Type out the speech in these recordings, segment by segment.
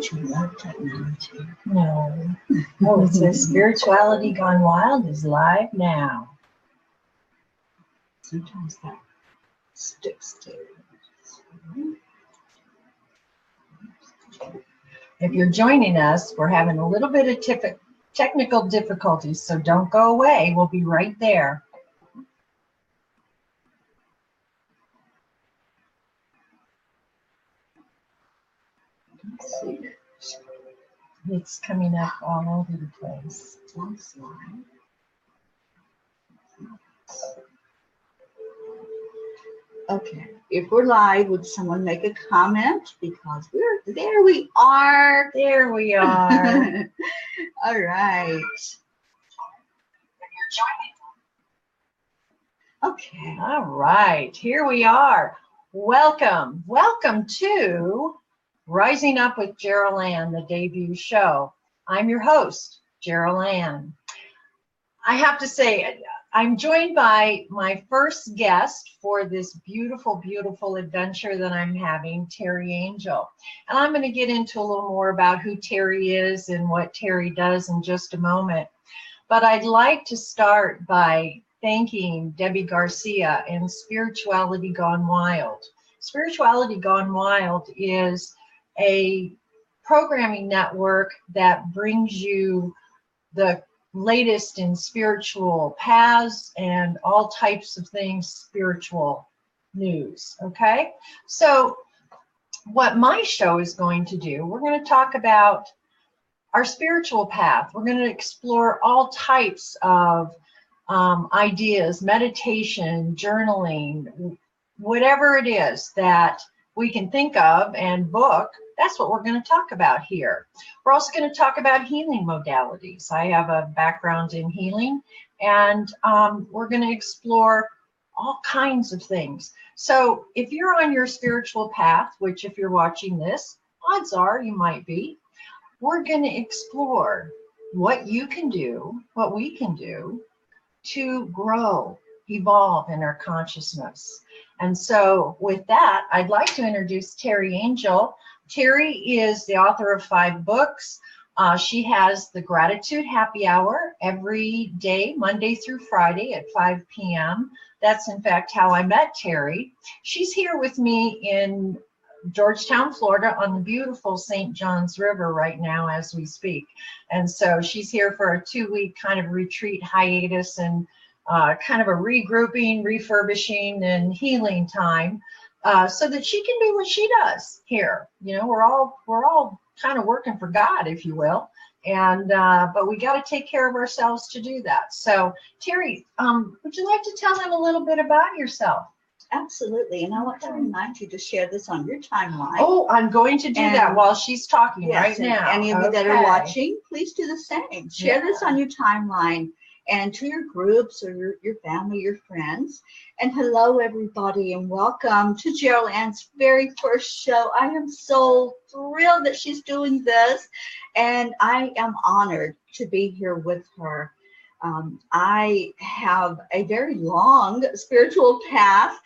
Don't you love technology? No. Oh, it says Spirituality Gone Wild is live now. Sometimes that sticks to it. If you're joining us, we're having a little bit of technical difficulties, so don't go away. We'll be right there. Let's see. It's coming up all over the place. One slide. Okay, if we're live, would someone make a comment? Because we're there. We are. There we are. All right. Okay. All right. Here we are. Welcome. Welcome to Rising Up with Jeryl Ann, the debut show. I'm your host, Jeryl Ann. I have to say, I'm joined by my first guest for this beautiful, beautiful adventure that I'm having, Teri Angel. And I'm going to get into a little more about who Teri is and what Teri does in just a moment. But I'd like to start by thanking Debbie Garcia and Spirituality Gone Wild. Spirituality Gone Wild is a programming network that brings you the latest in spiritual paths and all types of things, spiritual news. Okay, so what my show is going to do, we're going to talk about our spiritual path. We're going to explore all types of ideas, meditation, journaling, whatever it is that we can think of and book. That's what we're going to talk about here. We're also going to talk about healing modalities. I have a background in healing, and we're going to explore all kinds of things. So if you're on your spiritual path, which if you're watching this, odds are you might be, we're going to explore what you can do, what we can do to grow, evolve in our consciousness. And so with that, I'd like to introduce Teri Angel. Teri is the author of 5 books. She has the Gratitude Happy Hour every day, Monday through Friday at 5 p.m. That's in fact how I met Teri. She's here with me in Georgetown, Florida on the beautiful St. Johns River right now as we speak. And so she's here for a 2-week kind of retreat hiatus and kind of a regrouping, refurbishing, and healing time, so that she can do what she does here. You know, we're all kind of working for God, if you will, and but we got to take care of ourselves to do that. So, Teri, would you like to tell them a little bit about yourself? Absolutely, and I want to remind you to share this on your timeline. Oh, I'm going to do that while she's talking right now. Any of you that are watching, please do the same. Share this on your timeline and to your groups or your family, your friends. And hello, everybody, and welcome to Jeryl Ann's very first show. I am so thrilled that she's doing this, and I am honored to be here with her. I have a very long spiritual path,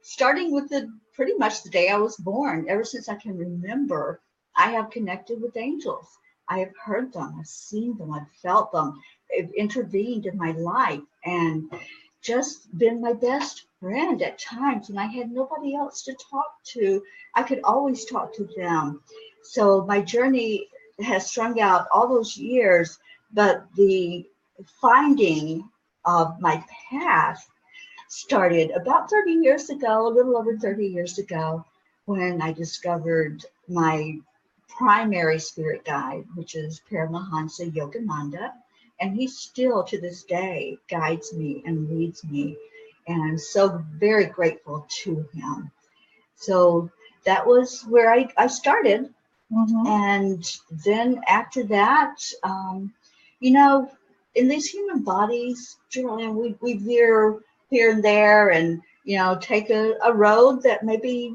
starting with pretty much the day I was born. Ever since I can remember, I have connected with angels. I have heard them, I've seen them, I've felt them. They've intervened in my life and just been my best friend at times. And I had nobody else to talk to. I could always talk to them. So my journey has strung out all those years, but the finding of my path started about 30 years ago, a little over 30 years ago, when I discovered my primary spirit guide, which is Paramahansa Yogananda. And he still to this day guides me and leads me. And I'm so very grateful to him. So that was where I started. Mm-hmm. And then after that, you know, in these human bodies, Jeryl, we veer here and there and, you know, take a road that maybe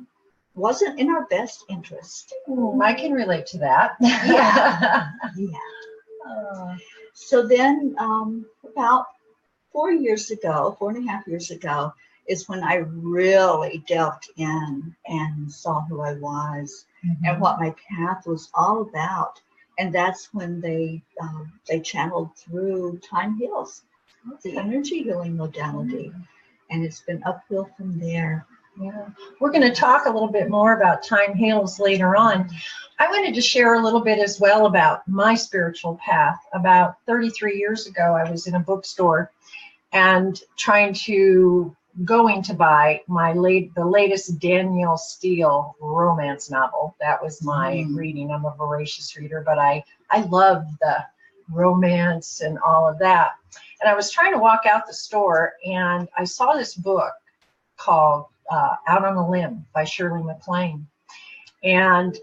wasn't in our best interest. I can relate to that. Yeah. Yeah. So then about 4.5 years ago, is when I really delved in and saw who I was. and what my path was all about. And that's when they channeled through Time Heals, the energy healing modality. And it's been uphill from there. Yeah, we're going to talk a little bit more about Time Heals later on. I wanted to share a little bit as well about my spiritual path. About 33 years ago, I was in a bookstore and going to buy the latest Danielle Steele romance novel. That was my reading. I'm a voracious reader, but I love the romance and all of that. And I was trying to walk out the store, and I saw this book called Out on a Limb by Shirley MacLaine. And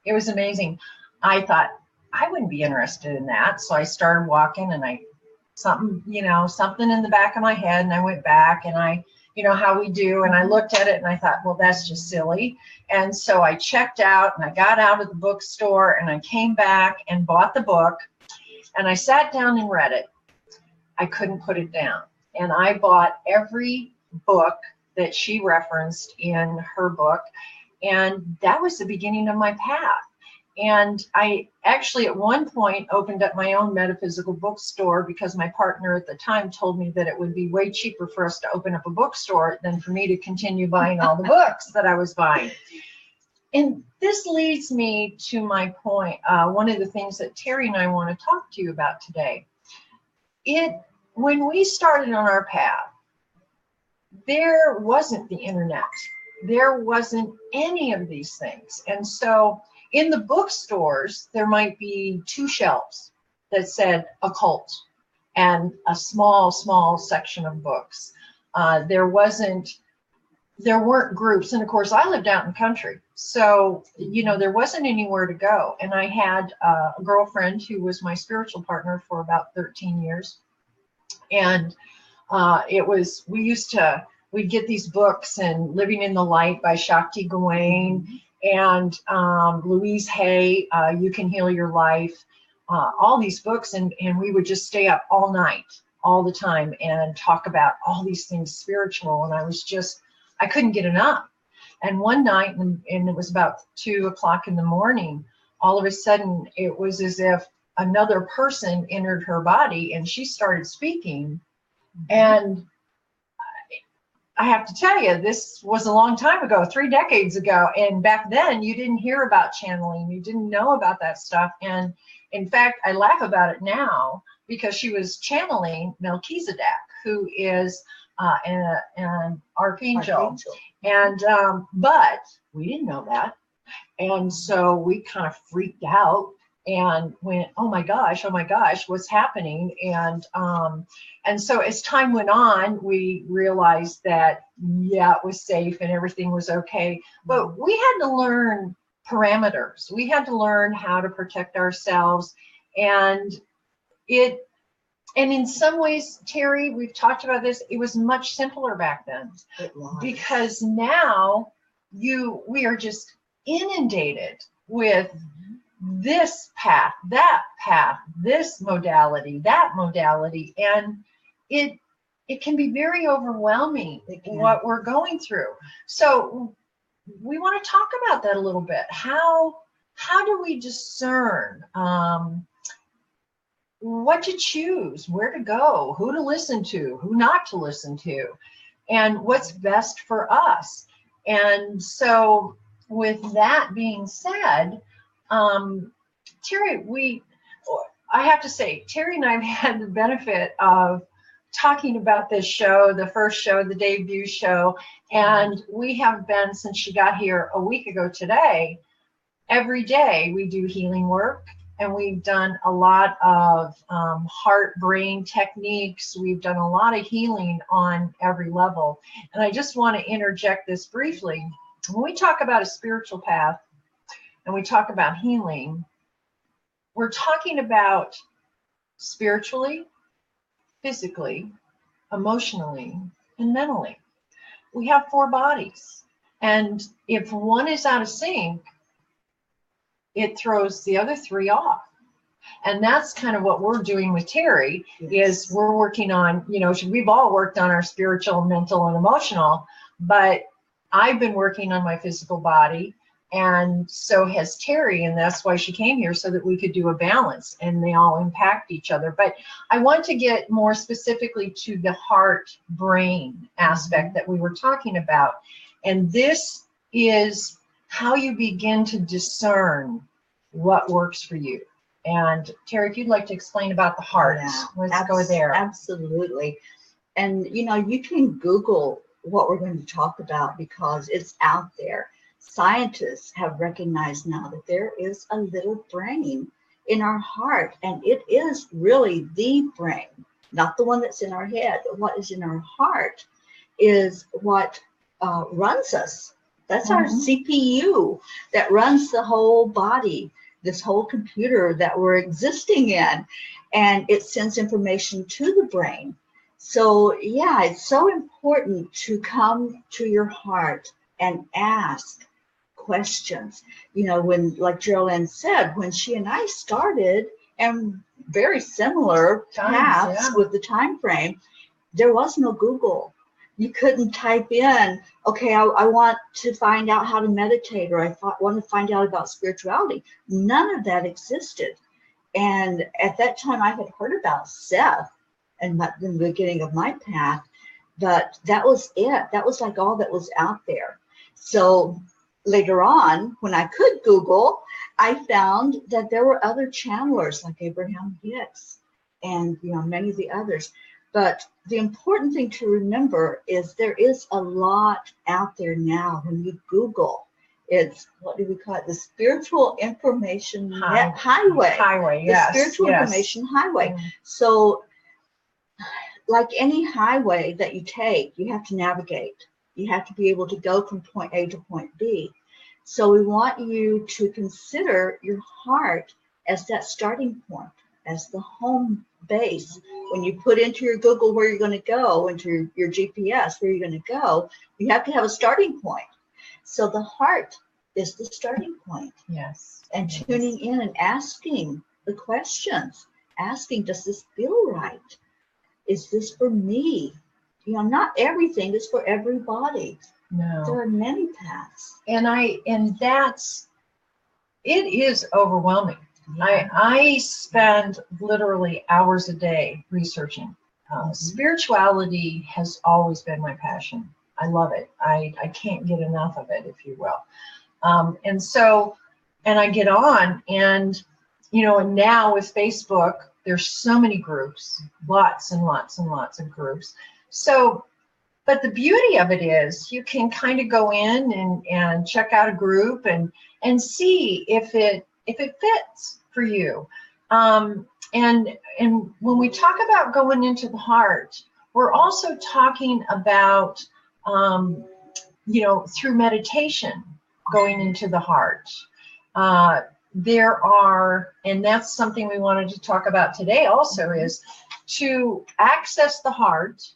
it was amazing. I thought I wouldn't be interested in that. So I started walking, and something in the back of my head, and I went back, and how we do, and I looked at it, and I thought, well, that's just silly. And so I checked out, and I got out of the bookstore, and I came back and bought the book, and I sat down and read it. I couldn't put it down. And I bought every book that she referenced in her book, and that was the beginning of my path. And I actually at one point opened up my own metaphysical bookstore because my partner at the time told me that it would be way cheaper for us to open up a bookstore than for me to continue buying all the books that I was buying. And this leads me to my point. One of the things that Teri and I want to talk to you about today. When we started on our path, there wasn't the internet. There wasn't any of these things. And so in the bookstores, there might be 2 shelves that said occult and a small section of books. There weren't groups. And of course, I lived out in the country. So, there wasn't anywhere to go. And I had a girlfriend who was my spiritual partner for about 13 years. And we'd get these books, and Living in the Light by Shakti Gawain, and Louise Hay, You Can Heal Your Life, all these books. And we would just stay up all night, all the time, and talk about all these things spiritual. And I couldn't get enough. And one night, and it was about 2:00 in the morning, all of a sudden, it was as if another person entered her body, and she started speaking. And I have to tell you, this was a long time ago, 3 decades ago. And back then, you didn't hear about channeling. You didn't know about that stuff. And in fact, I laugh about it now because she was channeling Melchizedek, who is an archangel. And but we didn't know that. And so we kind of freaked out and went, oh my gosh, what's happening? And so as time went on, we realized that, yeah, it was safe and everything was okay. But we had to learn parameters. We had to learn how to protect ourselves. And in some ways, Teri, we've talked about this, it was much simpler back then. It was. Because now we are just inundated with this path, this modality, that modality, and it can be very overwhelming what we're going through. So we want to talk about that a little bit. How do we discern what to choose, where to go, who to listen to, who not to listen to, and what's best for us? And so with that being said, Teri, I have to say, Teri and I have had the benefit of talking about this show, the first show, the debut show, and we have been, since she got here a week ago today, every day we do healing work, and we've done a lot of heart-brain techniques. We've done a lot of healing on every level. And I just want to interject this briefly. When we talk about a spiritual path and we talk about healing, we're talking about spiritually, physically, emotionally, and mentally. We have 4 bodies. And if one is out of sync, it throws the other 3 off. And that's kind of what we're doing with Teri, is we're working on, we've all worked on our spiritual, mental, and emotional, but I've been working on my physical body. And so has Teri, and that's why she came here, so that we could do a balance, and they all impact each other. But I want to get more specifically to the heart-brain aspect that we were talking about. And this is how you begin to discern what works for you. And Teri, if you'd like to explain about the heart, let's go there. Absolutely. And, you know, you can Google what we're going to talk about because it's out there. Scientists have recognized now that there is a little brain in our heart, and it is really the brain, not the one that's in our head, but what is in our heart is what runs us. That's our CPU that runs the whole body, this whole computer that we're existing in, and it sends information to the brain. So yeah, it's so important to come to your heart and ask questions. You know, when, like Jeryl said, when she and I started, and very similar paths with the time frame, there was no Google. You couldn't type in, okay, I want to find out how to meditate, or I want to find out about spirituality. None of that existed. And at that time, I had heard about Seth and the beginning of my path, but that was it. That was like all that was out there. So later on, when I could Google, I found that there were other channelers like Abraham Hicks and, you know, many of the others. But the important thing to remember is there is a lot out there now. When you Google, it's, what do we call it? The spiritual information highway. The spiritual information highway. So like any highway that you take, you have to navigate. You have to be able to go from point A to point B. So we want you to consider your heart as that starting point, as the home base. When you put into your Google where you're going to go, into your GPS where you're going to go, you have to have a starting point. So the heart is the starting point. Yes. And tuning in and asking the questions, asking, does this feel right? Is this for me? You know, not everything is for everybody. No. There are many paths. And that's, it is overwhelming. Yeah. I spend literally hours a day researching. Spirituality has always been my passion. I love it. I can't get enough of it, if you will. And so, and I get on, and, you know, and now with Facebook, there's so many groups, lots and lots and lots of groups. So, but the beauty of it is you can kind of go in and check out a group and see if it fits for you. And when we talk about going into the heart, we're also talking about, you know, through meditation, going into the heart. There are, and that's something we wanted to talk about today also, is to access the heart,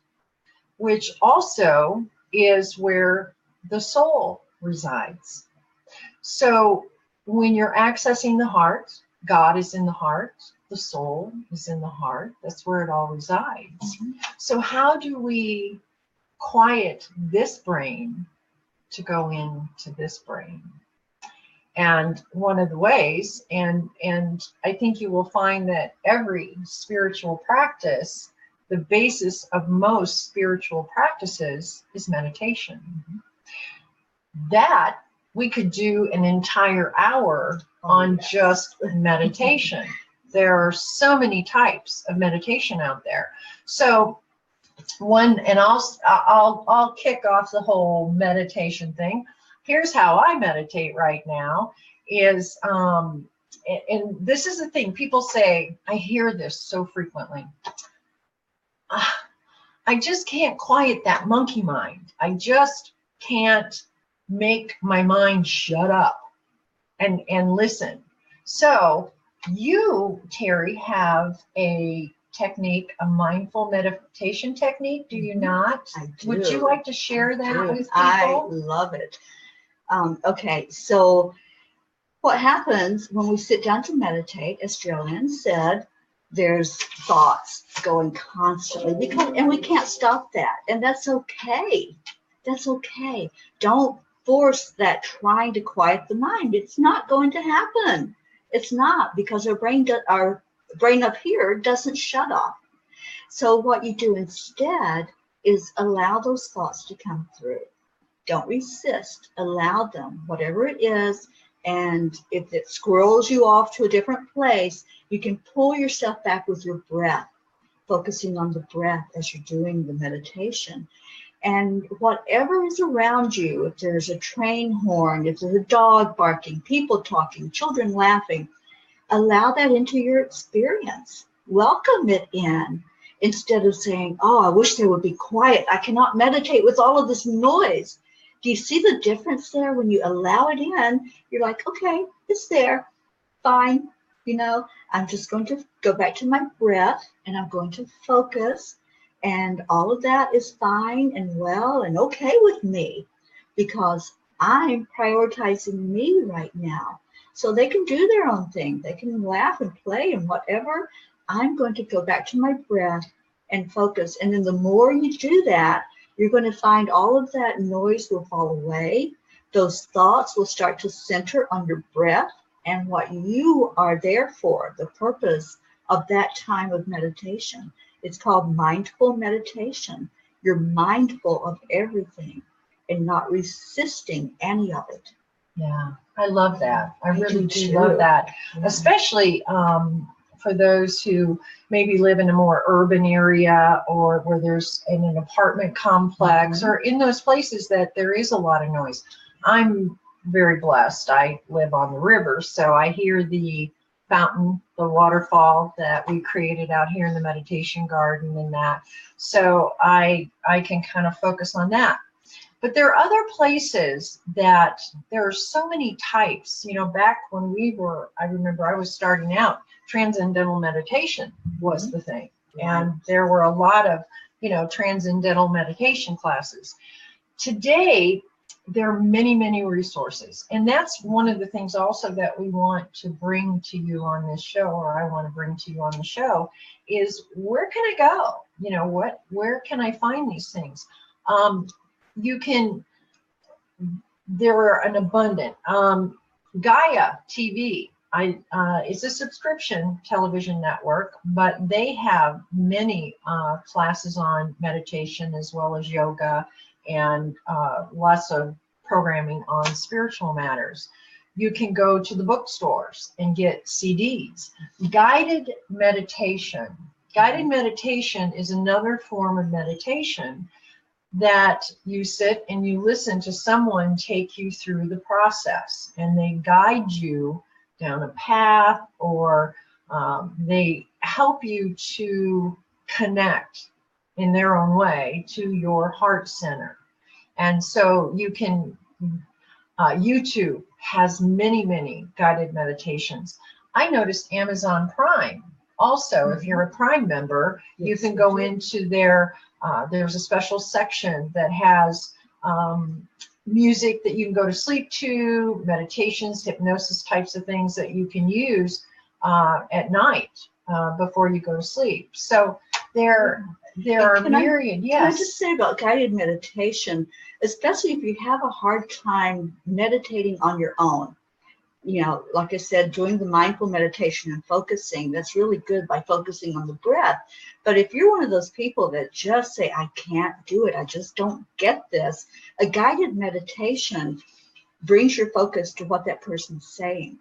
which also is where the soul resides. So when you're accessing the heart, God is in the heart, the soul is in the heart. That's where it all resides. So how do we quiet this brain to go into this brain? And one of the ways, and I think you will find that every spiritual practice, the basis of most spiritual practices is meditation. That we could do an entire hour on just meditation. There are so many types of meditation out there. So one, and I'll kick off the whole meditation thing. Here's how I meditate right now is, and this is the thing, people say, I hear this so frequently, I just can't quiet that monkey mind. I just can't make my mind shut up and listen. So you, Teri, have a technique, a mindful meditation technique, do you not? I do. Would you like to share that with people? I love it. Okay, so what happens when we sit down to meditate, as Jeryl said, there's thoughts going constantly, and we can't stop that, and that's okay. That's okay. Don't force that trying to quiet the mind. It's not going to happen. It's not, because our brain up here doesn't shut off. So what you do instead is allow those thoughts to come through. Don't resist. Allow them, whatever it is. And if it squirrels you off to a different place, you can pull yourself back with your breath, focusing on the breath as you're doing the meditation. And whatever is around you, if there's a train horn, if there's a dog barking, people talking, children laughing, allow that into your experience. Welcome it in, instead of saying, oh, I wish they would be quiet. I cannot meditate with all of this noise. Do you see the difference there? When you allow it in, you're like, okay, it's there, fine. I'm just going to go back to my breath, and I'm going to focus, and all of that is fine and well and okay with me, because I'm prioritizing me right now. So they can do their own thing. They can laugh and play and whatever. I'm going to go back to my breath and focus. And then the more you do that, you're going to find all of that noise will fall away. Those thoughts will start to center on your breath and what you are there for, the purpose of that time of meditation. It's called mindful meditation. You're mindful of everything and not resisting any of it. Yeah, I love that. I really do too. love that, Yeah. especially for those who maybe live in a more urban area, or where there's in an apartment complex, or in those places that there is a lot of noise. I'm very blessed. I live on the river, so I hear the fountain, the waterfall that we created out here in the meditation garden and that. So I can kind of focus on that. But there are other places that there are so many types. Back when I remember I was starting out, transcendental meditation was the thing. And there were a lot of, transcendental meditation classes. Today, there are many, many resources. And that's one of the things also that we want to bring to you on this show, or I want to bring to you on the show, is where can I go? Where can I find these things? There are an abundant. Gaia TV, it's a subscription television network, but they have many classes on meditation as well as yoga, and lots of programming on spiritual matters. You can go to the bookstores and get CDs. Guided meditation. Guided meditation is another form of meditation that you sit and you listen to someone take you through the process, and they guide you down a path, or they help you to connect in their own way to your heart center. And so you can, YouTube has many, many guided meditations. I noticed Amazon Prime also, if you're a Prime member, you can go into there's a special section that has music that you can go to sleep to, meditations, hypnosis types of things that you can use at night before you go to sleep. So there are myriad. Yes. Can I just say about guided meditation, especially if you have a hard time meditating on your own? Like I said, doing the mindful meditation and focusing, that's really good by focusing on the breath. But if you're one of those people that just say, I can't do it, I just don't get this, a guided meditation brings your focus to what that person's saying.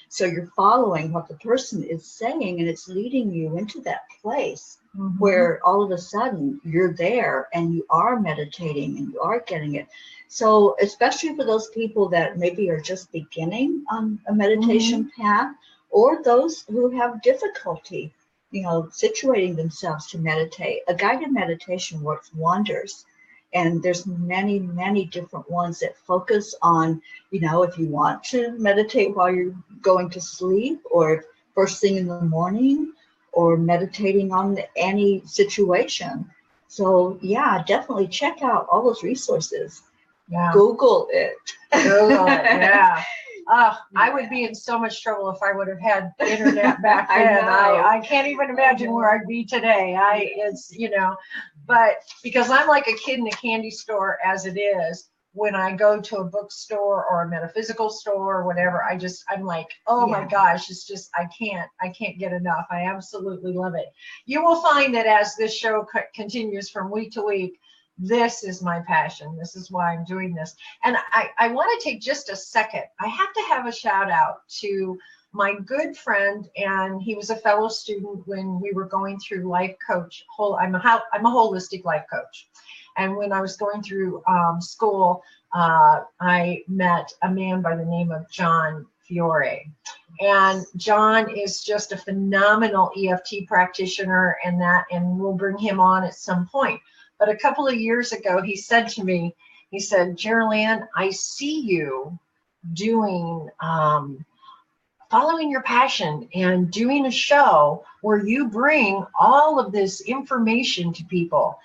So you're following what the person is saying, and it's leading you into that place where all of a sudden you're there and you are meditating and you are getting it. So especially for those people that maybe are just beginning on a meditation path, or those who have difficulty, situating themselves to meditate, a guided meditation works wonders. And there's many, many different ones that focus on, if you want to meditate while you're going to sleep, or first thing in the morning, or meditating on any situation. So yeah, definitely check out all those resources. Yeah. Google it. Google it, yeah. I would be in so much trouble if I would have had internet back then. I can't even imagine where I'd be today. But because I'm like a kid in a candy store as it is, when I go to a bookstore or a metaphysical store or whatever, I'm like, oh my Yeah. gosh, it's just, I can't get enough. I absolutely love it. You will find that as this show continues from week to week, this is my passion. This is why I'm doing this. And I want to take just a second. I have to have a shout out to my good friend, and he was a fellow student when we were going through life coach. I'm a holistic life coach. And when I was going through school, I met a man by the name of John Fiore. And John is just a phenomenal EFT practitioner, and we'll bring him on at some point. But a couple of years ago, he said to me, he said, Jeryl Ann, I see you doing, following your passion and doing a show where you bring all of this information to people.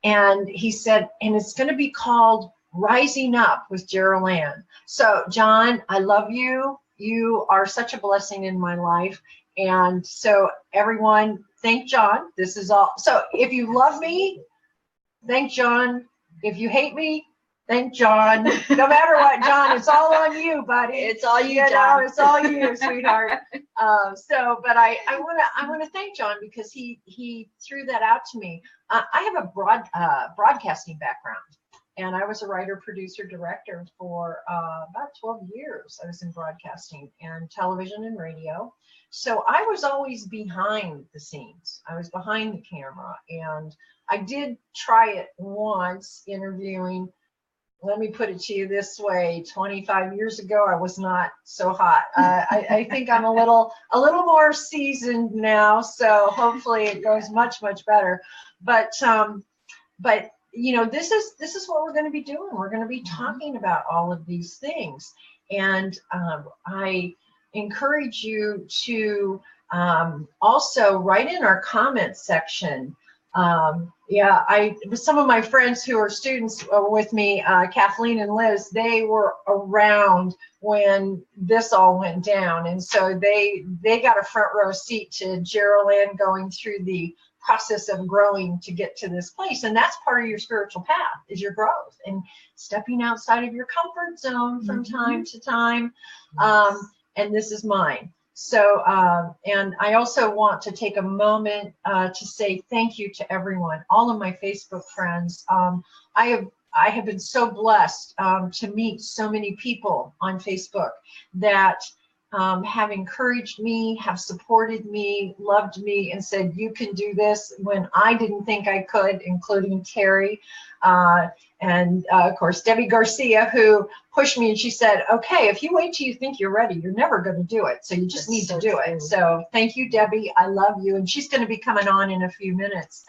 And he said, and it's going to be called Rising Up with Jeryl Ann. So, John, I love you. You are such a blessing in my life. And so, everyone, thank John. This is all. So, if you love me, thank John. If you hate me, thank John. No matter what, John, it's all on you, buddy. It's all you, John. It's all you, sweetheart. But I want to thank John because he threw that out to me. I have a broadcasting background, and I was a writer, producer, director for about 12 years. I was in broadcasting and television and radio. So I was always behind the scenes. I was behind the camera, and I did try it once interviewing. Let me put it to you this way: 25 years ago, I was not so hot. I think I'm a little more seasoned now, so hopefully it goes much better. But you know, this is what we're going to be doing. We're going to be talking about all of these things, and I encourage you to also write in our comments section. Some of my friends who are students with me, Kathleen and Liz, they were around when this all went down, and so they got a front row seat to Jeryl Ann going through the process of growing to get to this place. And that's part of your spiritual path, is your growth and stepping outside of your comfort zone from time to time. And this is mine. So, and I also want to take a moment to say thank you to everyone, all of my Facebook friends. I have been so blessed to meet so many people on Facebook that have encouraged me, have supported me, loved me, and said, you can do this when I didn't think I could, including Teri. And of course, Debbie Garcia, who pushed me, and she said, okay, if you wait till you think you're ready, you're never going to do it. So you just need to do it. So thank you, Debbie. I love you. And she's going to be coming on in a few minutes.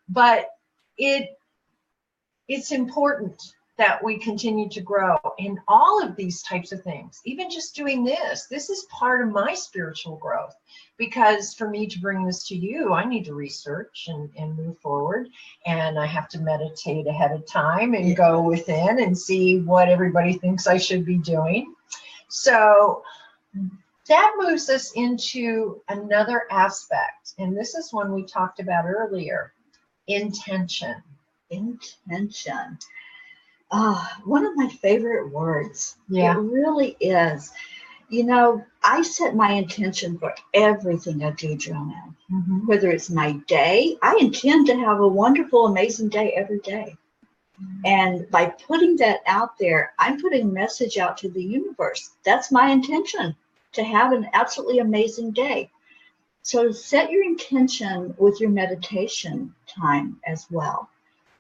But it's important that we continue to grow in all of these types of things. Even just doing this is part of my spiritual growth, because for me to bring this to you, I need to research and move forward, and I have to meditate ahead of time and go within and see what everybody thinks I should be doing. So that moves us into another aspect, and this is one we talked about earlier: intention. Intention. One of my favorite words. Yeah. It really is. You know, I set my intention for everything I do, Joanna. Mm-hmm. Whether it's my day, I intend to have a wonderful, amazing day every day. Mm-hmm. And by putting that out there, I'm putting a message out to the universe. That's my intention, to have an absolutely amazing day. So set your intention with your meditation time as well.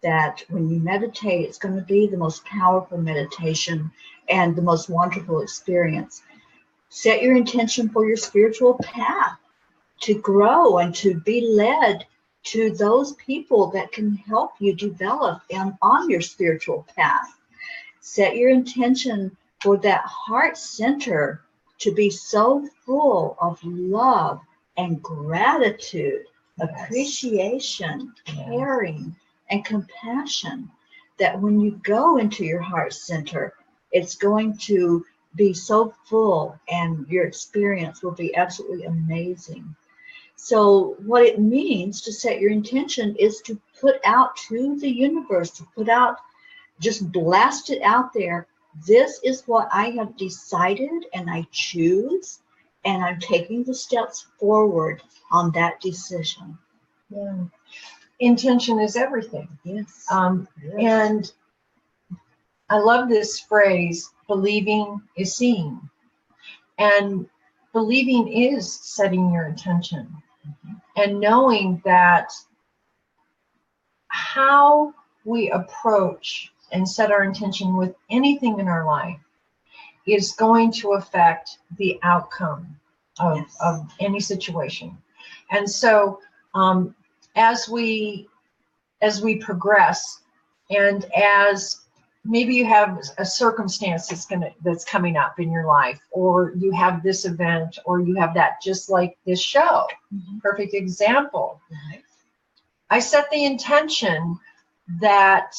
That when you meditate, it's going to be the most powerful meditation and the most wonderful experience. Set your intention for your spiritual path, to grow and to be led to those people that can help you develop on your spiritual path. Set your intention for that heart center to be so full of love and gratitude, appreciation, caring, and compassion, that when you go into your heart center, it's going to be so full and your experience will be absolutely amazing. So what it means to set your intention is to put out to the universe, to put out just blast it out there. This is what I have decided, and I choose, and I'm taking the steps forward on that decision. Yeah. Intention is everything. Yes. Yes. And I love this phrase, believing is seeing. And believing is setting your intention. Mm-hmm. And knowing that how we approach and set our intention with anything in our life is going to affect the outcome of any situation. And so as we progress, and as maybe you have a circumstance that's coming up in your life, or you have this event, or you have that, just like this show. Mm-hmm. Perfect example. Mm-hmm. I set the intention that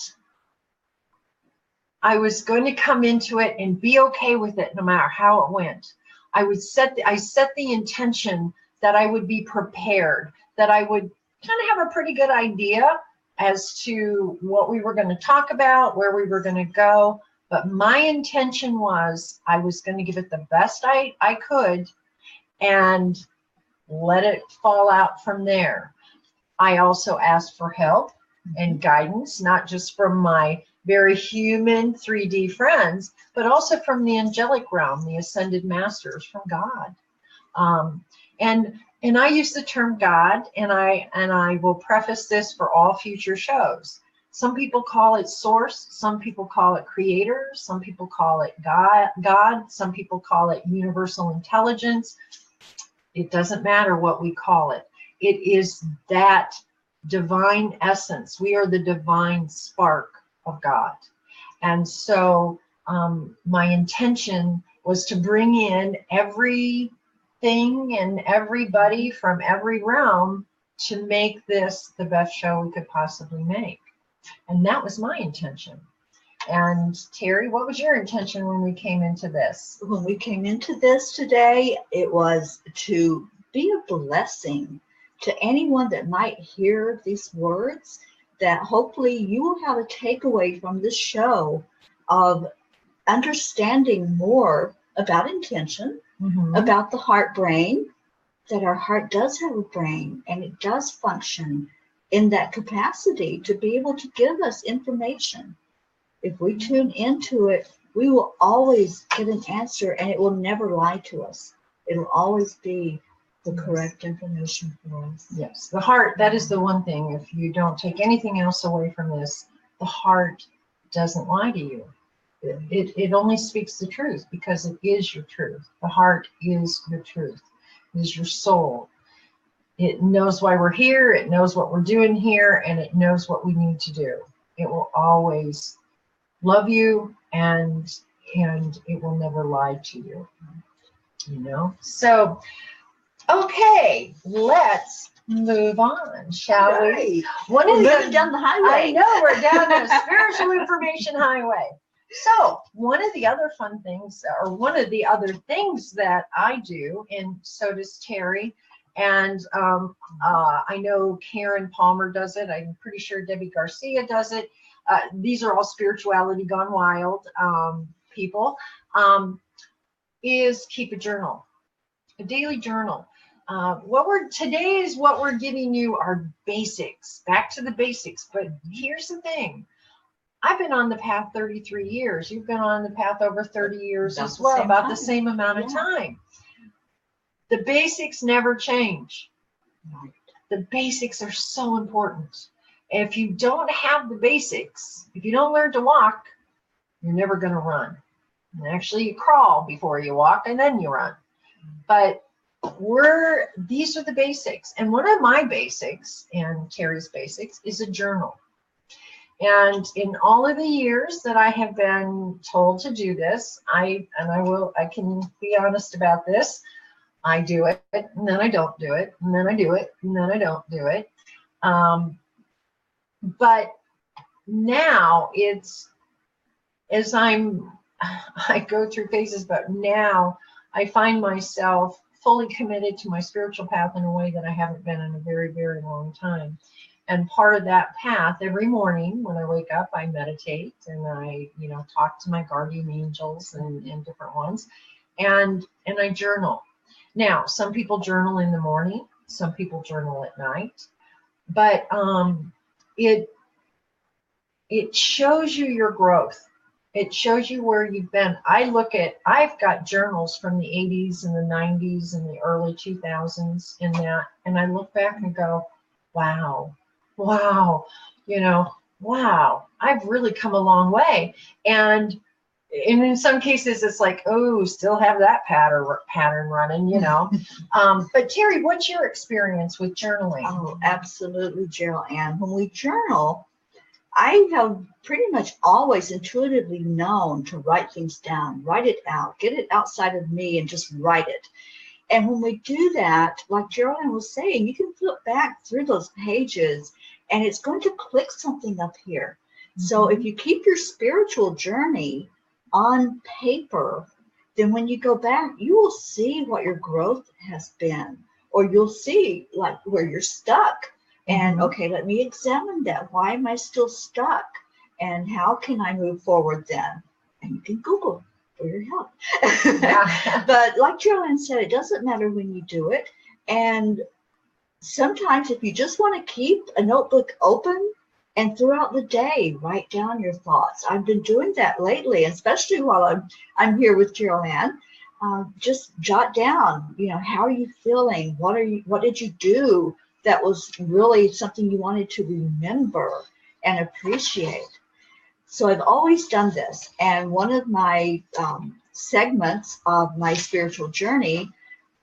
I was going to come into it and be okay with it no matter how it went. I set the intention that I would be prepared, that I would kind of have a pretty good idea as to what we were going to talk about, where we were going to go. But my intention was I was going to give it the best I could and let it fall out from there. I also asked for help and guidance, not just from my very human 3D friends, but also from the angelic realm, the ascended masters, from God. And I use the term God, and I will preface this for all future shows. Some people call it source, some people call it creator, some people call it God, some people call it universal intelligence. It doesn't matter what we call it. It is that divine essence. We are the divine spark of God. And so my intention was to bring in everything and everybody from every realm to make this the best show we could possibly make. And that was my intention. And Teri, what was your intention when we came into this? When we came into this today, it was to be a blessing to anyone that might hear these words, that hopefully you will have a takeaway from this show of understanding more about intention, mm-hmm. about the heart brain, that our heart does have a brain and it does function in that capacity to be able to give us information. If we tune into it, we will always get an answer, and it will never lie to us. It will always be the correct information for us. Yes, the heart, that is the one thing. If you don't take anything else away from this, the heart doesn't lie to you. It only speaks the truth because it is your truth. The heart is your truth. It is your soul. It knows why we're here. It knows what we're doing here, and it knows what we need to do. It will always love you, and it will never lie to you. You know? So, okay, let's move on, shall we? We're moving down the highway. I know, we're down the spiritual information highway. So one of the other fun things, or one of the other things that I do, and so does Teri, and I know Karen Palmer does it. I'm pretty sure Debbie Garcia does it. These are all spirituality gone wild people, is keep a journal, a daily journal. Today is what we're giving you are basics, back to the basics. But here's the thing. I've been on the path 33 years. You've been on the path over 30 years as well, about the same amount of time. The basics never change. Right. The basics are so important. If you don't have the basics, if you don't learn to walk, you're never going to run. And actually, you crawl before you walk, and then you run. But these are the basics. And one of my basics, and Teri's basics, is a journal. And in all of the years that I have been told to do this, I can be honest about this. I do it, and then I don't do it, and then I do it, and then I don't do it. But now I go through phases, but now I find myself fully committed to my spiritual path in a way that I haven't been in a very, very long time. And part of that path, every morning when I wake up, I meditate and I, talk to my guardian angels and different ones, and I journal. Now, some people journal in the morning, some people journal at night, but it shows you your growth. It shows you where you've been. I've got journals from the 80s and the 90s and the early 2000s in that, and I look back and go, wow, wow, I've really come a long way. And in some cases, it's like, oh, still have that pattern running, But Teri, what's your experience with journaling? Oh, absolutely, Jeryl Ann. When we journal, I have pretty much always intuitively known to write things down, write it out, get it outside of me and just write it. And when we do that, like Jeryl Ann was saying, you can flip back through those pages and it's going to click something up here. Mm-hmm. So if you keep your spiritual journey on paper, then when you go back, you will see what your growth has been, or you'll see like where you're stuck. And okay, let me examine that. Why am I still stuck? And how can I move forward then? And you can Google for your help. Yeah. But like Jeryl Ann said, it doesn't matter when you do it. And sometimes if you just want to keep a notebook open and throughout the day, write down your thoughts. I've been doing that lately, especially while I'm here with Jeryl Ann. Just jot down, how are you feeling? What did you do that was really something you wanted to remember and appreciate? So I've always done this. And one of my segments of my spiritual journey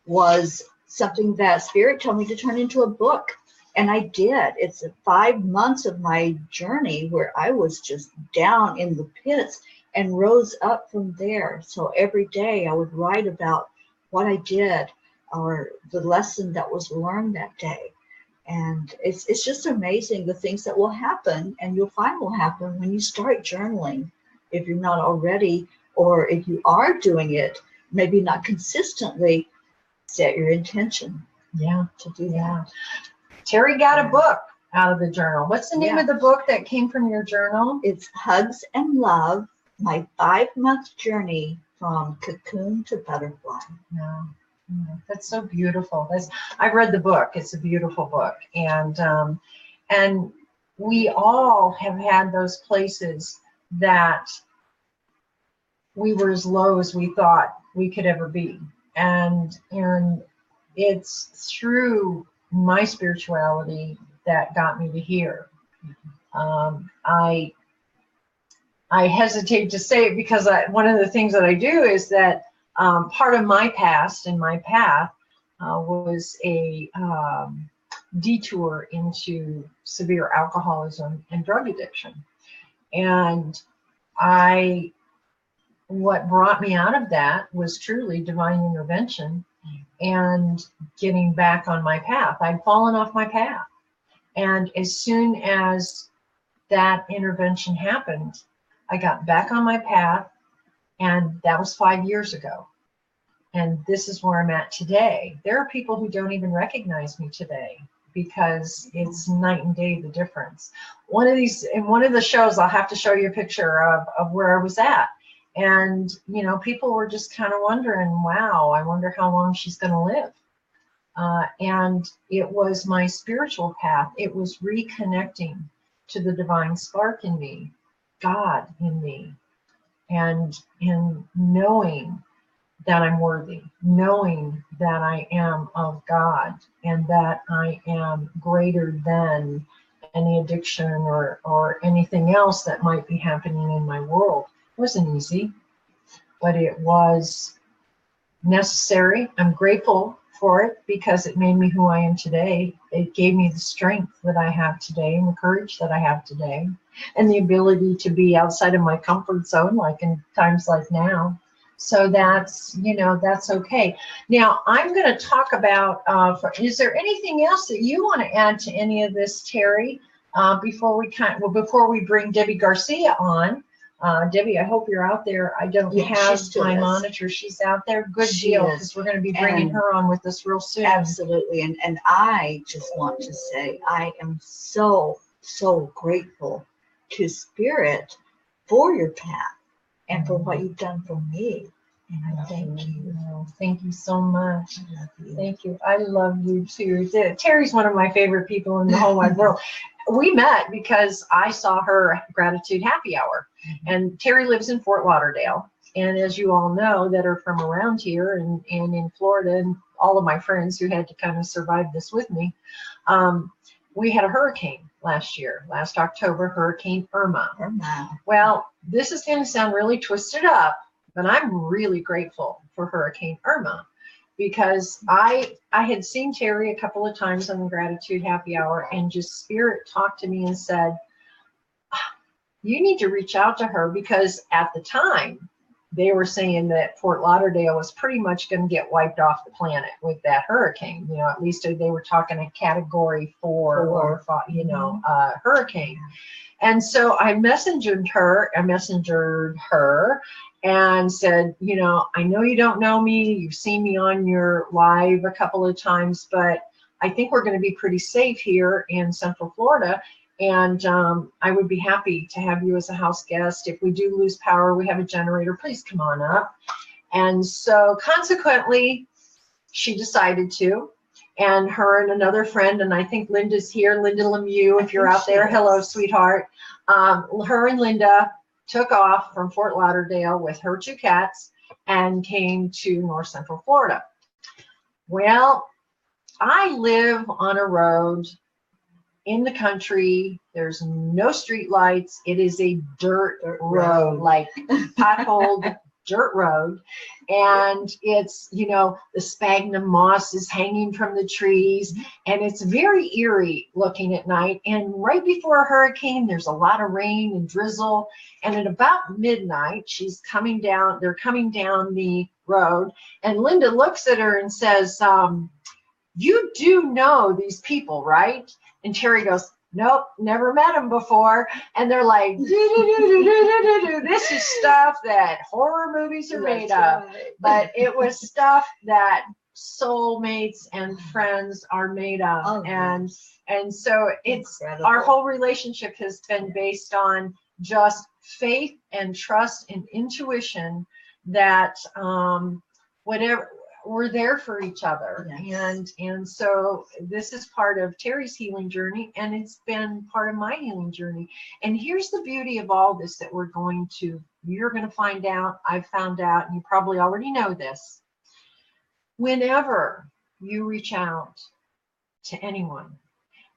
was something that Spirit told me to turn into a book. And I did. It's 5 months of my journey where I was just down in the pits and rose up from there. So every day I would write about what I did or the lesson that was learned that day. And it's just amazing the things that will happen, and you'll find will happen when you start journaling, if you're not already, or if you are doing it, maybe not consistently, set your intention to do that. Teri got a book out of the journal. What's the name of the book that came from your journal? It's Hugs and Love, My 5-Month Journey from Cocoon to Butterfly. Yeah. That's so beautiful. I've read the book. It's a beautiful book, and we all have had those places that we were as low as we thought we could ever be, and it's through my spirituality that got me to here. I hesitate to say it because one of the things that I do is that. Part of my past and my path was a detour into severe alcoholism and drug addiction. And what brought me out of that was truly divine intervention and getting back on my path. I'd fallen off my path. And as soon as that intervention happened, I got back on my path. And that was 5 years ago. And this is where I'm at today. There are people who don't even recognize me today because it's night and day, the difference. In one of the shows, I'll have to show you a picture of where I was at. And, people were just kind of wondering, wow, I wonder how long she's going to live. And it was my spiritual path. It was reconnecting to the divine spark in me, God in me. And in knowing that I'm worthy, knowing that I am of God, and that I am greater than any addiction or anything else that might be happening in my world. It wasn't easy, but it was necessary. I'm grateful for it because it made me who I am today. It gave me the strength that I have today and the courage that I have today and the ability to be outside of my comfort zone, like in times like now. So that's okay. Now I'm going to talk about, is there anything else that you want to add to any of this, Teri, before we bring Debbie Garcia on? Debbie, I hope you're out there. I don't have my monitor. She's out there. Good deal, because we're going to be bringing her on with us real soon. Absolutely. And I just want to say I am so grateful to Spirit for your path and for what you've done for me. And I thank you. Thank you so much. I love you. Thank you. I love you too. Teri's one of my favorite people in the whole wide world. We met because I saw her Gratitude Happy Hour. And Teri lives in Fort Lauderdale. And as you all know that are from around here and in Florida, and all of my friends who had to kind of survive this with me, we had a hurricane last October, Hurricane Irma. Well, this is going to sound really twisted up, but I'm really grateful for Hurricane Irma, because I had seen Teri a couple of times on the Gratitude Happy Hour, and just Spirit talked to me and said, you need to reach out to her, because at the time they were saying that Fort Lauderdale was pretty much going to get wiped off the planet with that hurricane. You know, at least they were talking a category 4 or 5, hurricane. And so I messengered her and said, I know you don't know me. You've seen me on your live a couple of times, but I think we're going to be pretty safe here in Central Florida. And I would be happy to have you as a house guest. If we do lose power, we have a generator, please come on up. And so consequently, she decided to. And her and another friend, and I think Linda's here, Linda Lemieux, if you're out there, hello, sweetheart. Her and Linda took off from Fort Lauderdale with her 2 cats and came to North Central Florida. Well, I live on a road in the country. There's no street lights. It is a dirt road, like potholed dirt road. And it's, the sphagnum moss is hanging from the trees, and it's very eerie looking at night. And right before a hurricane, there's a lot of rain and drizzle. And at about midnight, they're coming down the road, and Linda looks at her and says, you do know these people, right? And Teri goes, nope, never met them before. And they're like, this is stuff that horror movies are made of. But it was stuff that soulmates and friends are made of. Oh, and so it's incredible. Our whole relationship has been based on just faith and trust and intuition that whatever, we're there for each other. Yes. And so this is part of Teri's healing journey, and it's been part of my healing journey. And here's the beauty of all this that you're going to find out, I've found out, and you probably already know this. Whenever you reach out to anyone,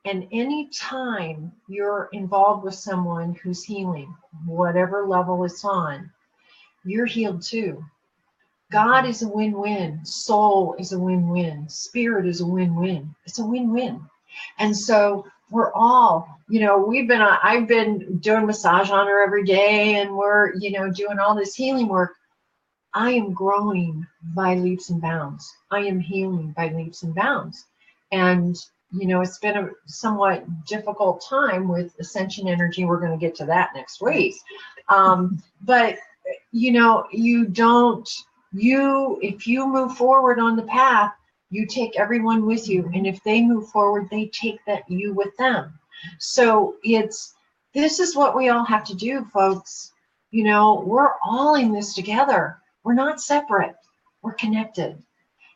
and any time you're involved with someone who's healing, whatever level it's on, you're healed too. God is a win-win. Soul is a win-win. Spirit is a win-win. It's a win-win. And so we're all, I've been doing massage on her every day, and we're, doing all this healing work. I am growing by leaps and bounds. I am healing by leaps and bounds. And, it's been a somewhat difficult time with ascension energy. We're going to get to that next week. But, if you move forward on the path, you take everyone with you. And if they move forward, they take you with them. So this is what we all have to do, folks. We're all in this together. We're not separate. We're connected.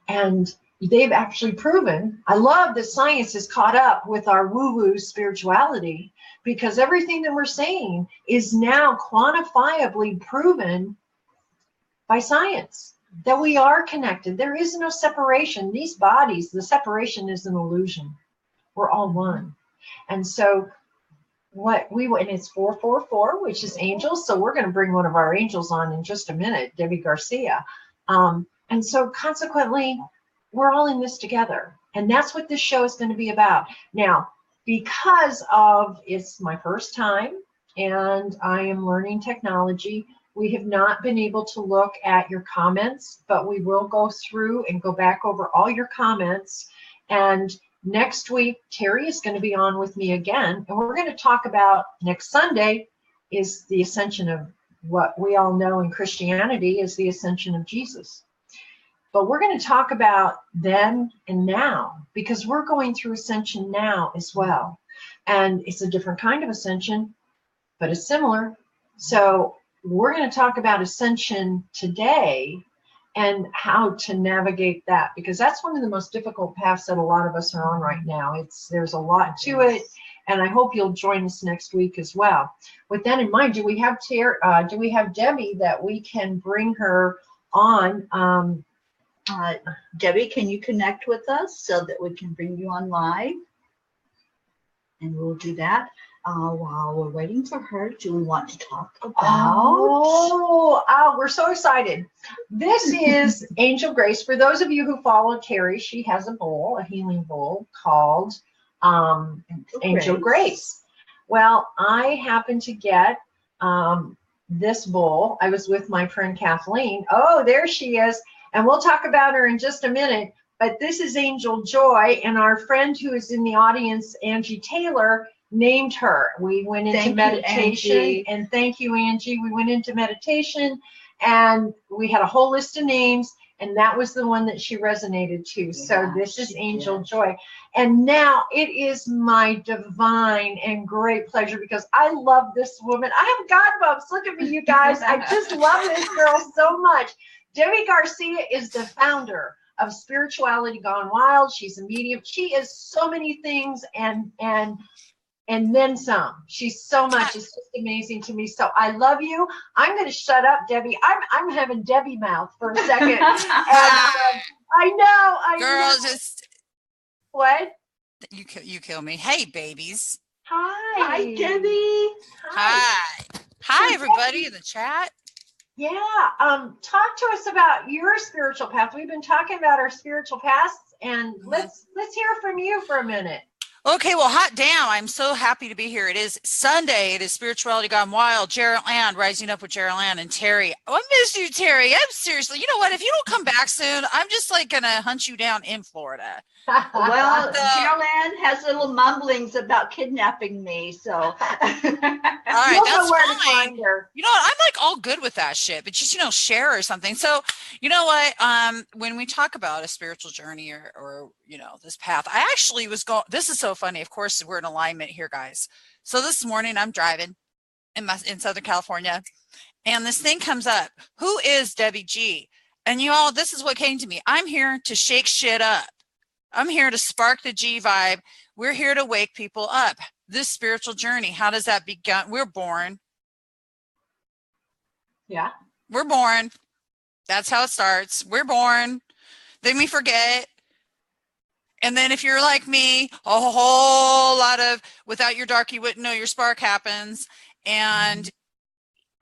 And they've actually proven, I love that science has caught up with our woo-woo spirituality, because everything that we're saying is now quantifiably proven by science, that we are connected. There is no separation. These bodies, the separation is an illusion. We're all one. And so and it's 444, which is angels. So we're going to bring one of our angels on in just a minute, Debbie Garcia. And so consequently, we're all in this together. And that's what this show is going to be about. Now, because it's my first time and I am learning technology, we have not been able to look at your comments, but we will go through and go back over all your comments. And next week, Teri is going to be on with me again. And we're going to talk about, next Sunday is the ascension of what we all know in Christianity is the ascension of Jesus. But we're going to talk about then and now, because we're going through ascension now as well. And it's a different kind of ascension, but it's similar. So we're going to talk about ascension today and how to navigate that, because that's one of the most difficult paths that a lot of us are on right now. There's a lot to it, and I hope you'll join us next week as well. With that in mind, do we have Debbie that we can bring her on? Debbie, can you connect with us so that we can bring you on live? And we'll do that. While we're waiting for her, do we want to talk about? Oh, we're so excited. This is Angel Grace. For those of you who follow Teri, she has a bowl, a healing bowl called Angel Grace. Well, I happened to get this bowl. I was with my friend Kathleen. Oh, there she is. And we'll talk about her in just a minute. But this is Angel Joy, and our friend who is in the audience, Angie Taylor, named her. We went into meditation, and thank you, Angie. We went into meditation, and we had a whole list of names, and that was the one that she resonated to. Yeah, so this is Angel Joy. And now it is my divine and great pleasure, because I love this woman. I have God bumps. Look at me, you guys. I just love this girl so much. Debbie Garcia is the founder of Spirituality Gone Wild. She's a medium. She is so many things and then some. She's so much. It's just amazing to me. So I love you. I'm going to shut up, Debbie. I'm having Debbie mouth for a second. And, I know. Girl, just what? You kill me. Hey, babies. Hi, Debbie. Hi, everybody in the chat. Yeah, talk to us about your spiritual path. We've been talking about our spiritual paths, and let's hear from you for a minute. Okay, well, hot damn, I'm so happy to be here. It is Sunday. It is Spirituality Gone Wild. Jeryl Ann, Rising Up with Jeryl Ann and Teri. Oh, I miss you, Teri. I'm seriously, you know what? If you don't come back soon, I'm just like going to hunt you down in Florida. Well, Jeryl Ann has little mumblings about kidnapping me, so. All right, that's fine. You know what? I'm like all good with that shit, but just, share or something. So, you know what? When we talk about a spiritual journey or this path, I actually was going, this is so funny. Of course, we're in alignment here, guys. So this morning I'm driving in Southern California, and this thing comes up. Who is Debbie G? And this is what came to me. I'm here to shake shit up. I'm here to spark the G vibe. We're here to wake people up. This spiritual journey, how does that begin? We're born. Yeah. We're born. That's how it starts. We're born. Then we forget. And then if you're like me, a whole lot of, without your dark, you wouldn't know your spark happens. And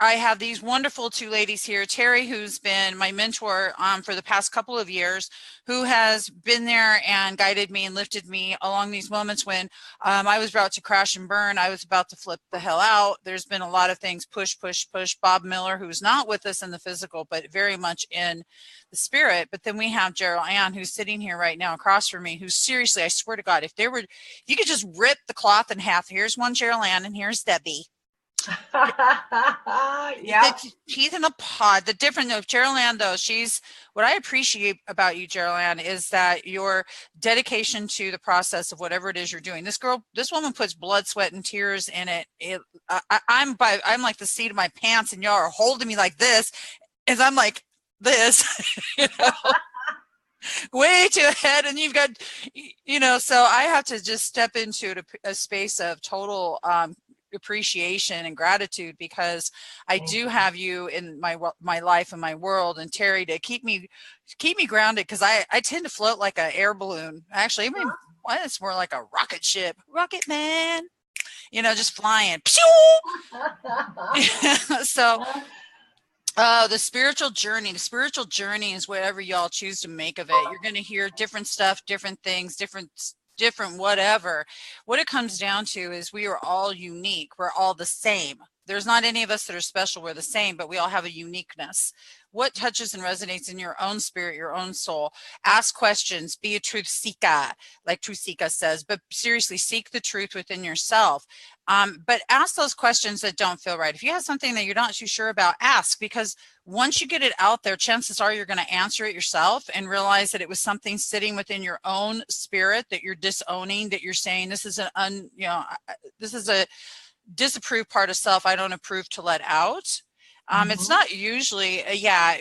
I have these wonderful two ladies here, Teri, who's been my mentor for the past couple of years, who has been there and guided me and lifted me along these moments when I was about to crash and burn. I was about to flip the hell out. There's been a lot of things, push. Bob Miller, who's not with us in the physical, but very much in the spirit. But then we have Jeryl Ann, who's sitting here right now across from me, who seriously, I swear to God, if you could just rip the cloth in half. Here's one Jeryl Ann and here's Debbie. Yeah, she's in a pod. The difference of Jeryl Ann, though, what I appreciate about you, Jeryl Ann, is that your dedication to the process of whatever it is you're doing. This woman puts blood, sweat, and tears in it. I'm like the seat of my pants, and y'all are holding me like this, as I'm like this, way too ahead, and you've got, so I have to just step into a space of total appreciation and gratitude, because I do have you in my life and my world, and Teri, to keep me grounded, because I tend to float like an air balloon. Actually, it's more like a rocket ship, rocket man, just flying. So the spiritual journey is whatever y'all choose to make of it. You're going to hear different stuff, different things, different whatever. What it comes down to is we are all unique. We're all the same. There's not any of us that are special. We're the same, but we all have a uniqueness. What touches and resonates in your own spirit, your own soul? Ask questions, be a truth seeker, like Truth Seeker says, but seriously, seek the truth within yourself. But ask those questions that don't feel right. If you have something that you're not too sure about, ask, because once you get it out there, chances are you're going to answer it yourself and realize that it was something sitting within your own spirit that you're disowning, that you're saying, this is this is a disapproved part of self I don't approve to let out. It's not usually,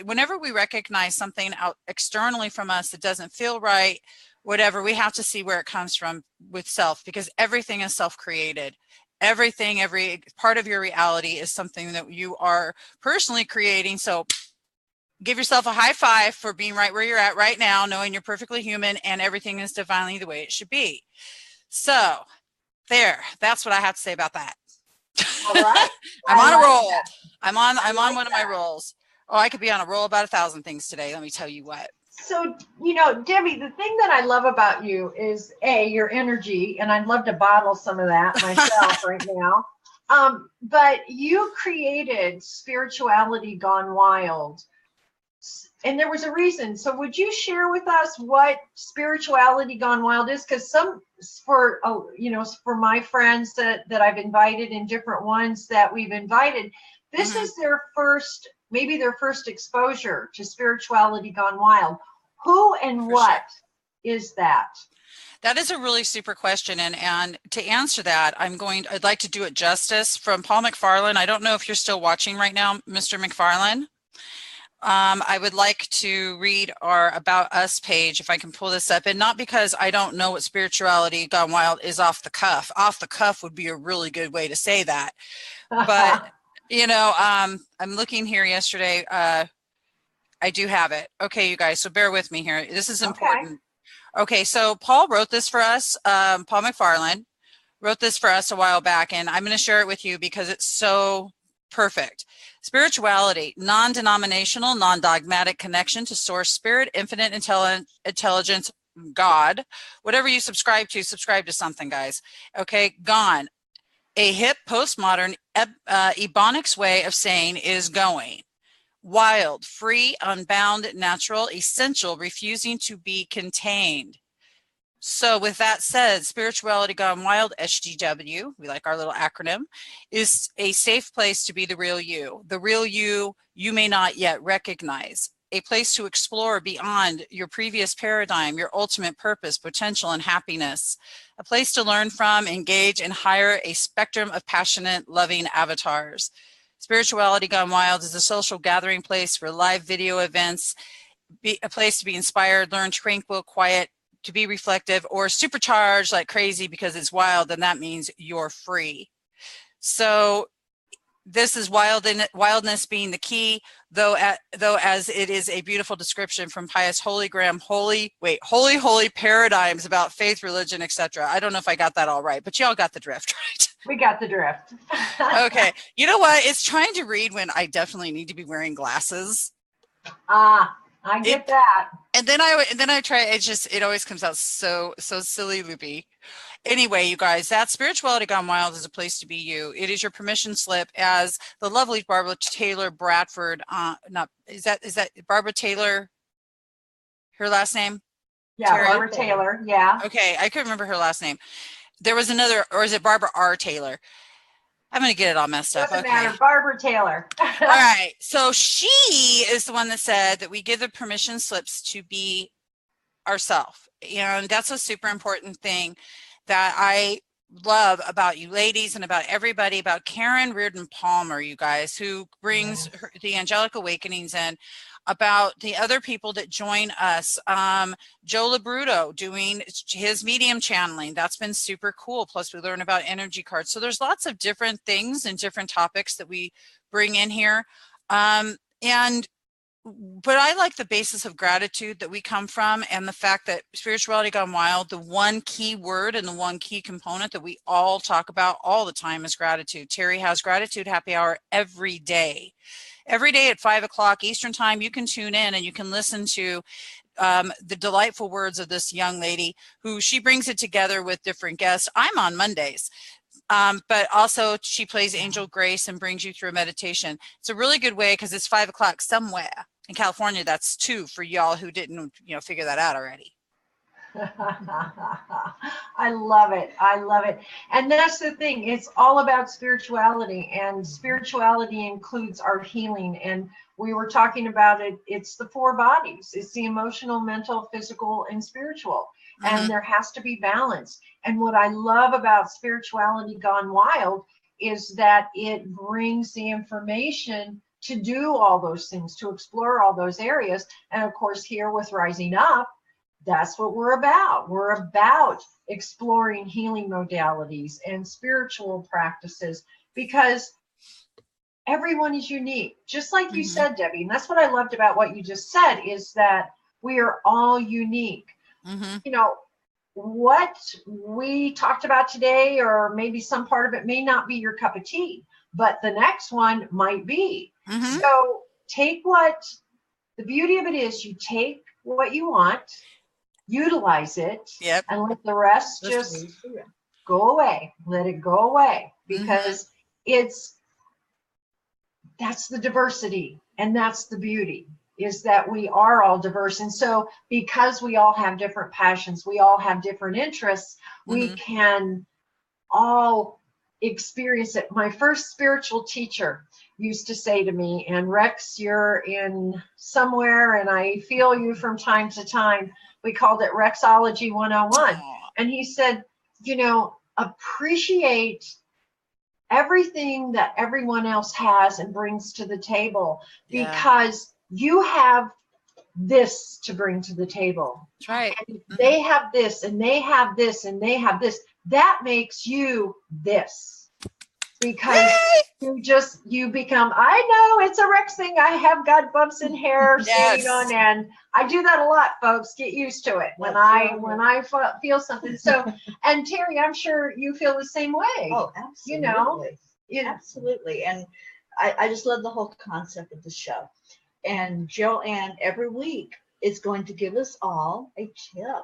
whenever we recognize something out externally from us that doesn't feel right, whatever, we have to see where it comes from with self, because everything is self-created. Everything, every part of your reality is something that you are personally creating. So give yourself a high five for being right where you're at right now, knowing you're perfectly human and everything is divinely the way it should be. So that's what I have to say about that. All right. I'm on a roll. I'm on one of my rolls. Oh, I could be on a roll about 1,000 things today. Let me tell you what. So, Debbie, the thing that I love about you is your energy, and I'd love to bottle some of that myself right now. But you created Spirituality Gone Wild, and there was a reason. So would you share with us what Spirituality Gone Wild is? Because for my friends that I've invited and different ones that we've invited, this is maybe their first exposure to Spirituality Gone Wild. Who and what is that? That is a really super question. And to answer that, I'd like to do it justice from Paul McFarlane. I don't know if you're still watching right now, Mr. McFarlane. I would like to read our About Us page, if I can pull this up. And not because I don't know what Spirituality Gone Wild is off the cuff. Off the cuff would be a really good way to say that. But, I'm looking here yesterday. I do have it. Okay, you guys, so bear with me here. This is important. Okay, so Paul wrote this for us. Paul McFarlane wrote this for us a while back, and I'm going to share it with you because it's so perfect. Spirituality, non-denominational, non-dogmatic connection to source spirit, infinite intelligence, God. Whatever you subscribe to something, guys. Okay, gone. A hip, postmodern, ebonics way of saying is going. Wild, free, unbound, natural, essential, refusing to be contained. So with that said, Spirituality Gone Wild, SGW, we like our little acronym, is a safe place to be the real you you may not yet recognize, a place to explore beyond your previous paradigm, your ultimate purpose, potential, and happiness, a place to learn from, engage, and hire a spectrum of passionate, loving avatars. Spirituality Gone Wild is a social gathering place for live video events, a place to be inspired, learn tranquil, quiet, to be reflective, or supercharged like crazy because it's wild, and that means you're free. So this is wildness being the key, though as it is a beautiful description from Pius Holygram, holy paradigms about faith, religion, etc. I don't know if I got that all right, but y'all got the drift, right? We got the drift. Okay. You know what? It's trying to read when I definitely need to be wearing glasses. I get that. And then I try, it always comes out so silly loopy. Anyway, you guys, that Spirituality Gone Wild is a place to be you. It is your permission slip, as the lovely Barbara Taylor Bradford, is that Barbara Taylor, her last name? Yeah, Terry? Barbara Taylor, yeah. Okay, I couldn't remember her last name. There was another, or is it Barbara R. Taylor? I'm going to get it all messed up. Doesn't matter. Barbara Taylor. All right. So she is the one that said that we give the permission slips to be ourselves. And that's a super important thing that I love about you ladies and about everybody, about Karen Reardon Palmer, you guys, who brings the Angelic Awakenings in, about the other people that join us. Joe Labruto doing his medium channeling. That's been super cool. Plus we learn about energy cards. So there's lots of different things and different topics that we bring in here. But I like the basis of gratitude that we come from, and the fact that Spirituality Gone Wild, the one key word and the one key component that we all talk about all the time is gratitude. Teri has Gratitude Happy Hour every day. Every day at 5 o'clock Eastern time, you can tune in and you can listen to the delightful words of this young lady who she brings it together with different guests. I'm on Mondays. But also she plays Angel Grace and brings you through a meditation. It's a really good way because it's 5 o'clock somewhere in California. That's 2 for y'all who didn't, figure that out already. I love it. I love it. And that's the thing. It's all about spirituality, and spirituality includes our healing. And we were talking about it. It's the 4 bodies. It's the emotional, mental, physical, and spiritual. Mm-hmm. And there has to be balance. And what I love about Spirituality Gone Wild is that it brings the information to do all those things, to explore all those areas. And of course, here with Rising Up, that's what we're about. We're about exploring healing modalities and spiritual practices, because everyone is unique. Just like you said, Debbie, and that's what I loved about what you just said, is that we are all unique. What we talked about today, or maybe some part of it, may not be your cup of tea, but the next one might be. So the beauty of it is, you take what you want, utilize it, and let the rest just go away. Let it go away, because that's the diversity, and that's the beauty, is that we are all diverse. And so because we all have different passions, we all have different interests, we can all experience it. My first spiritual teacher used to say to me, and Rex, you're in somewhere and I feel you from time to time, we called it Rexology 101. And he said, appreciate everything that everyone else has and brings to the table, because you have this to bring to the table. That's right. And they have this, and they have this, and they have this. That makes you this. Because you become, I know it's a Rex thing. I have got bumps in hair standing on end. I do that a lot, folks. Get used to it when I feel something. So, and Teri, I'm sure you feel the same way. Oh, absolutely. Absolutely. And I just love the whole concept of the show. And Jeryl Ann every week is going to give us all a tip.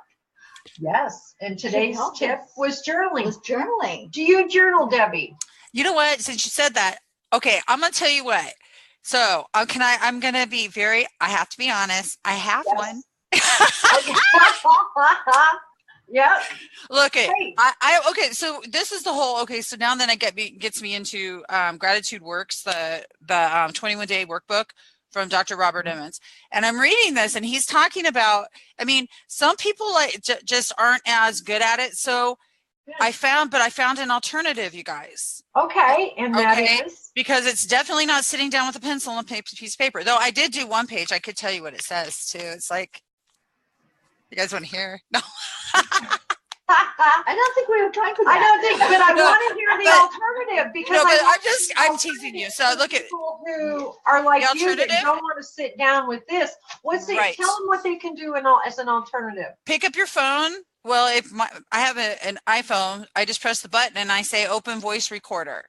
Yes. And today's tip was journaling. Do you journal, Debbie? You know what? Since you said that, okay, I'm going to tell you what. So I'm going to be I have to be honest. I have one. Yeah. Look at okay. So this is the whole, so now then gets me into Gratitude Works, the 21-day workbook from Dr. Robert Emmons. And I'm reading this, and he's talking about, some people just aren't as good at it. So I found an alternative, you guys. Okay. And that is? Because it's definitely not sitting down with a pencil and a piece of paper. Though I did do one page. I could tell you what it says too. It's like, you guys want to hear? No. I don't think we have time for that. I don't think, but I want to hear the alternative, because I'm teasing you. So look at people who are like you that don't want to sit down with this. Tell them what they can do as an alternative. Pick up your phone. Well, I have an iPhone, I just press the button and I say open voice recorder.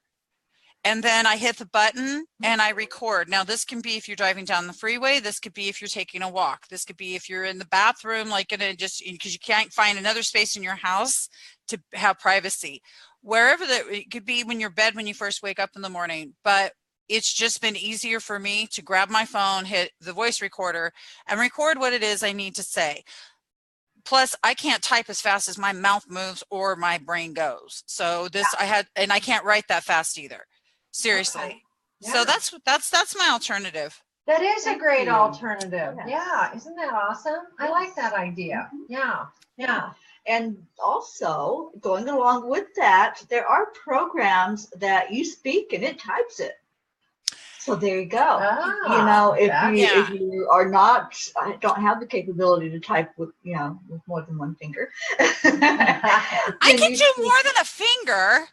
And then I hit the button and I record. Now, this can be if you're driving down the freeway. This could be if you're taking a walk. This could be if you're in the bathroom, because you can't find another space in your house to have privacy. Wherever it could be when you're in bed, when you first wake up in the morning. But it's just been easier for me to grab my phone, hit the voice recorder, and record what it is I need to say. Plus, I can't type as fast as my mouth moves or my brain goes. So I can't write that fast either. Seriously. Okay. Yeah. So that's my alternative. That is a great alternative. Yes. Yeah. Isn't that awesome? Yes. I like that idea. Yeah. Yeah. And also, going along with that, there are programs that you speak and it types it. So there you go. If you are don't have the capability to type with more than one finger. I can do more than a finger.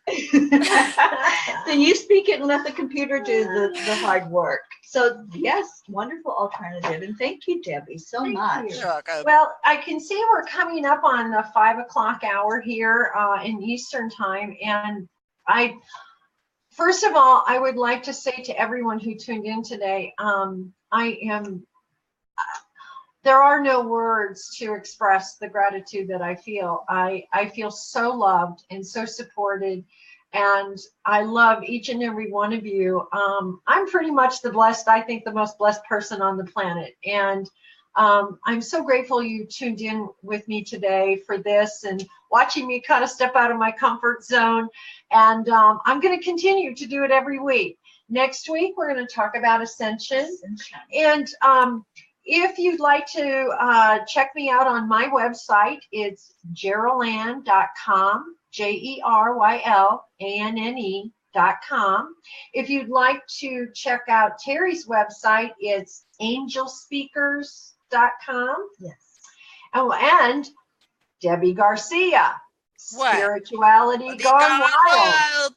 Then you speak it and let the computer do the hard work. So yes, wonderful alternative. And thank you, Debbie, so much. You're welcome. Well, I can see we're coming up on the 5 o'clock hour here in Eastern time. And first of all, I would like to say to everyone who tuned in today, there are no words to express the gratitude that I feel. I feel so loved and so supported. And I love each and every one of you. I'm pretty much the most blessed person on the planet. And I'm so grateful you tuned in with me today for this and watching me kind of step out of my comfort zone. And I'm going to continue to do it every week. Next week, we're going to talk about ascension. And if you'd like to check me out on my website, it's jerylanne.com, JERYLANNE.com. If you'd like to check out Teri's website, it's Angelspeakers.com. Yes. Oh, and Debbie Garcia, What? Spirituality Gone Wild.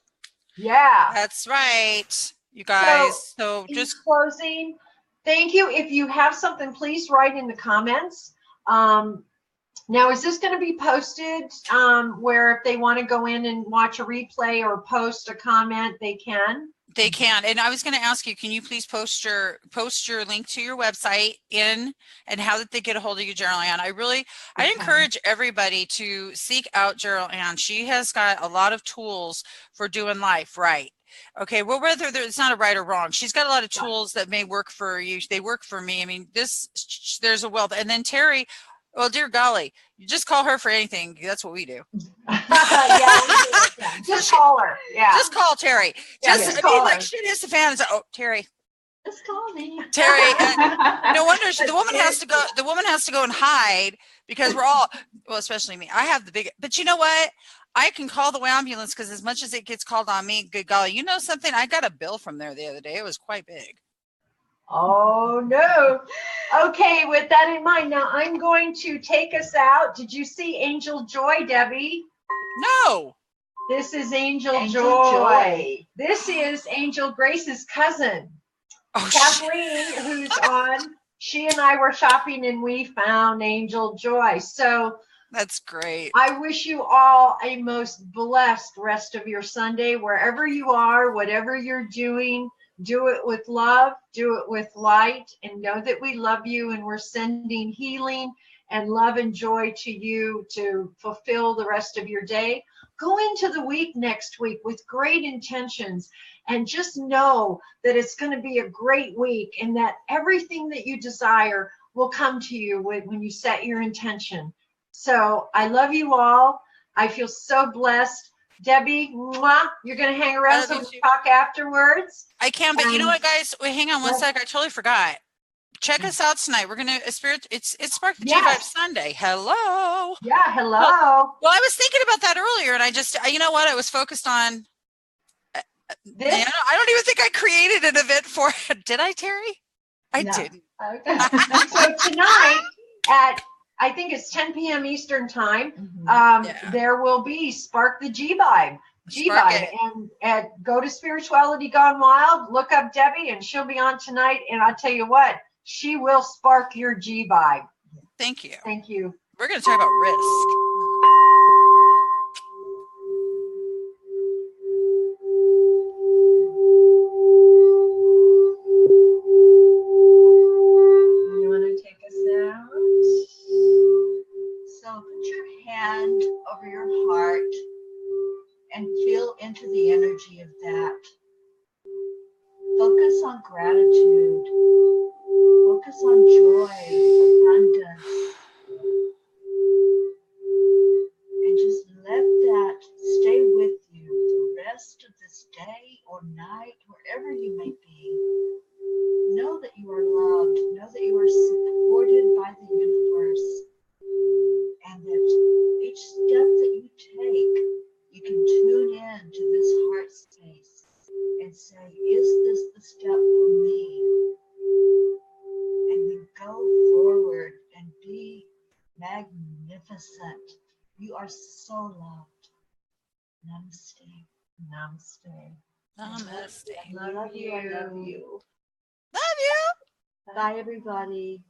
Yeah. That's right, you guys. So In just closing, thank you. If you have something, please write in the comments. Now, is this going to be posted where if they want to go in and watch a replay or post a comment, they can? They can. And I was going to ask you, can you please post your link to your website in, and how did they get a hold of you, Jeryl Ann? I encourage everybody to seek out Jeryl Ann. She has got a lot of tools for doing life right. Okay, well, whether it's not a right or wrong, she's got a lot of tools that may work for you. They work for me. I mean, there's a wealth. And then Teri, well, dear golly, you just call her for anything. That's what we do. Just call her. Yeah. Just call Teri. Just call her. Like shit hits the fan. It's oh, Teri. Just call me. Teri, no wonder the woman has to go. The woman has to go and hide because we're all, well, especially me. I have the big, but you know what? I can call the ambulance because as much as it gets called on me, good golly, you know something? I got a bill from there the other day. It was quite big. Oh, no. Okay, with that in mind, now I'm going to take us out. Did you see Angel Joy, Debbie? No. This is Angel Joy. This is Angel Grace's cousin, Kathleen, who's on. She and I were shopping and we found Angel Joy. So that's great. I wish you all a most blessed rest of your Sunday, wherever you are, whatever you're doing. Do it with love, do it with light, and know that we love you and we're sending healing and love and joy to you to fulfill the rest of your day. Go into the week next week with great intentions and just know that it's going to be a great week and that everything that you desire will come to you when you set your intention. So I love you all. I feel so blessed. Debbie, mwah, you're going to hang around so we can talk afterwards? I can, but you know what, guys? Wait, hang on one sec. I totally forgot. Check us out tonight. We're going to, it's Spark the G-Vibe Sunday. Hello. Yeah, hello. Well, I was thinking about that earlier, and I just, you know what? I was focused on, this? I don't even think I created an event for it. Did I, Teri? I didn't. Okay. So tonight at, I think it's 10 p.m. Eastern time. There will be Spark the G-Vibe. And go to Spirituality Gone Wild, look up Debbie, and she'll be on tonight. And I'll tell you what, she will spark your G-Vibe. Thank you. Thank you. We're going to talk about risk. Hand over your heart and feel into the energy of that. Focus on gratitude. Focus on joy, abundance. And just let that stay with you the rest of this day or night, wherever you may be. Know that you are loved. Know that you are supported by the universe. And that each step that you take, you can tune in to this heart space and say, is this the step for me? And then go forward and be magnificent. You are so loved. Namaste. Namaste. Namaste. I love you. I love you. Love you. Bye, everybody.